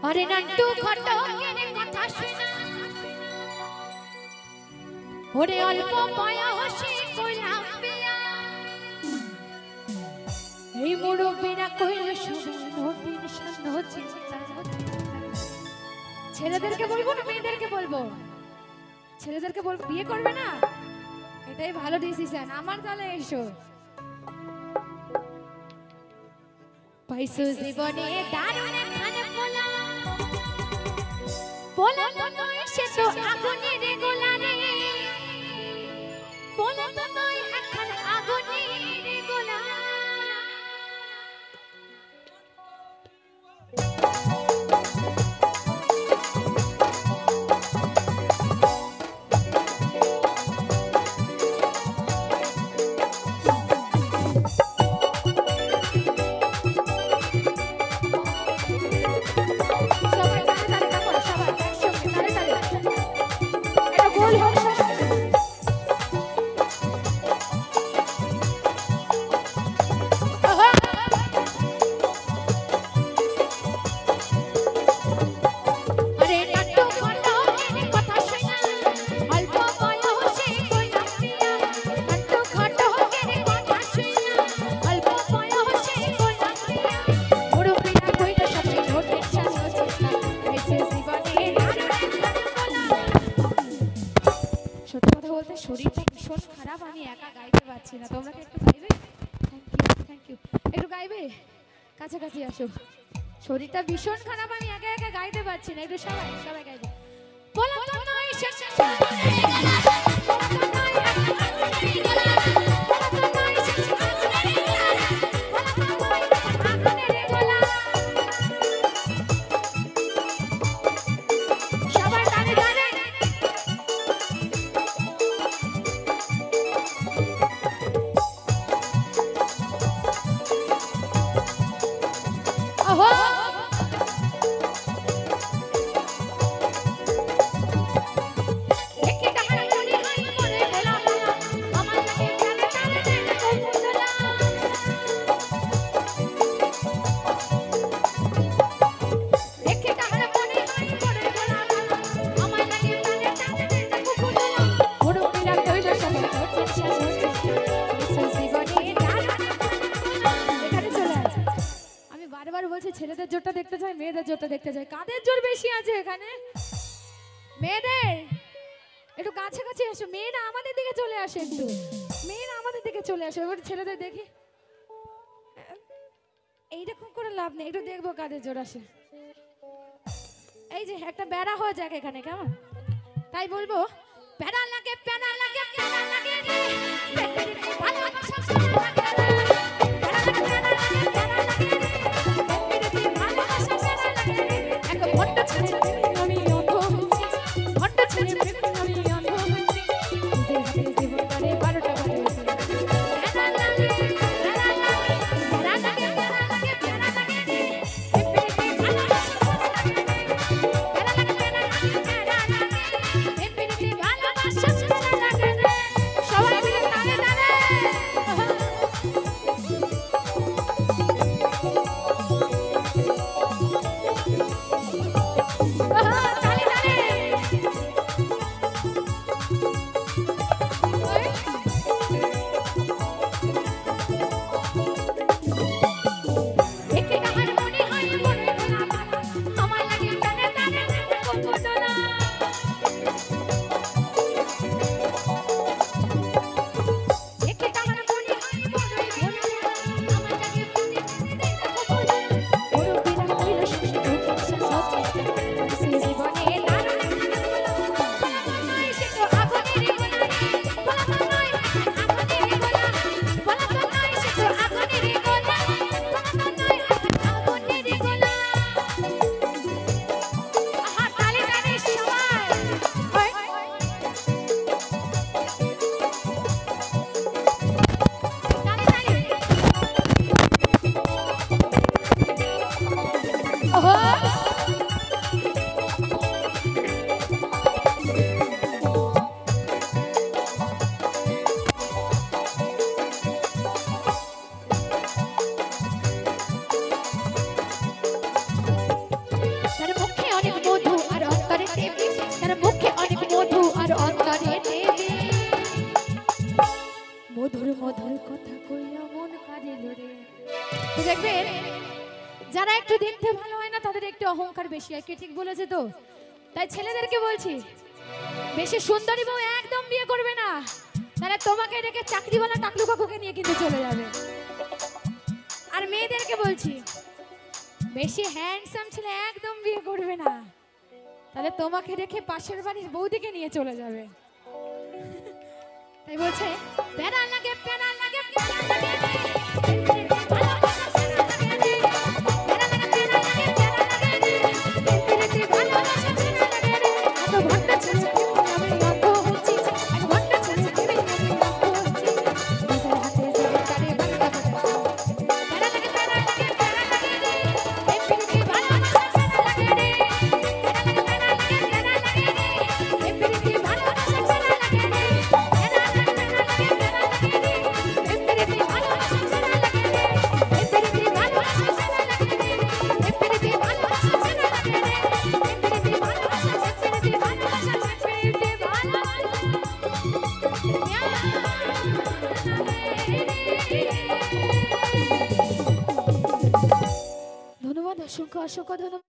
अरे नट्टू खट्टो केने कथा शुना ओरे अल्प बयसे कइलाम बिया এই মুরব্বিরা কইল সবাই নতুন চিন্তা ছেলেদেরকে বলবো না মেয়েদেরকে বলবো ছেলেদেরকে বলবো বিয়ে করবে না এটাই ভালো ডিসিশন আমার তাহলে এসো পাইছো জীবনে দারুণ খানে পোলা পোলা তো নয় সে তো আগুনের গোলা রে পোলা তো নয় এখন আগুনের গোলা শরীরটা ভীষণ খারাপ আমি একা গাইতে পারছি না তোমরা কি একটু গাইবে থ্যাংক ইউ একটু গাইবে কাছাকাছি আসো শরীরটা ভীষণ খারাপ আমি একা একা গাইতে পারছি না একটু সবাই গাইবে বলো তো নয় শেষ ছেলেদের জোরটা দেখতে চাই মেয়েদের জোরটা দেখতে চাই কাদের জোর বেশি আছে এখানে মেয়েদের একটু কাছাকাছি আসো মেয়েরা আমাদের দিকে চলে আসে একটু মেয়েরা আমাদের দিকে চলে আসে এবার ছেলেদের দেখি এইরকম করে লাভ নেই একটু দেখবো কাদের জোর আসে এই যে একটা বেড়া হয়ে যাক এখানে কেমন তাই বলবো প্যারা লাগে প্যারা লাগে প্যারা লাগে রে ভালোবাসা লাগে দেখবেন যারা একটু দেখতে ভালো হয় না তাদের একটু অহংকার বেশি হয়, কে ঠিক বলেছে তো? তাই ছেলেদেরকে বলছি বেশি সুন্দরী বউ একদম বিয়ে করবে না, তাহলে তোমাকে রেখে চাকরিওয়ালা টাকলু কাকুকে নিয়ে কিন্তু চলে যাবে। আর মেয়েদেরকে বলছি বেশি হ্যান্ডসাম ছেলে একদম বিয়ে করবে না, তাহলে তোমাকে রেখে পাশের বাড়ির বৌদিকে নিয়ে চলে যাবে। তাই বলছে প্যারা লাগে প্যারা লাগে প্যারা লাগে ধন্যবাদ, অসংখ্য অসংখ্য ধন্যবাদ।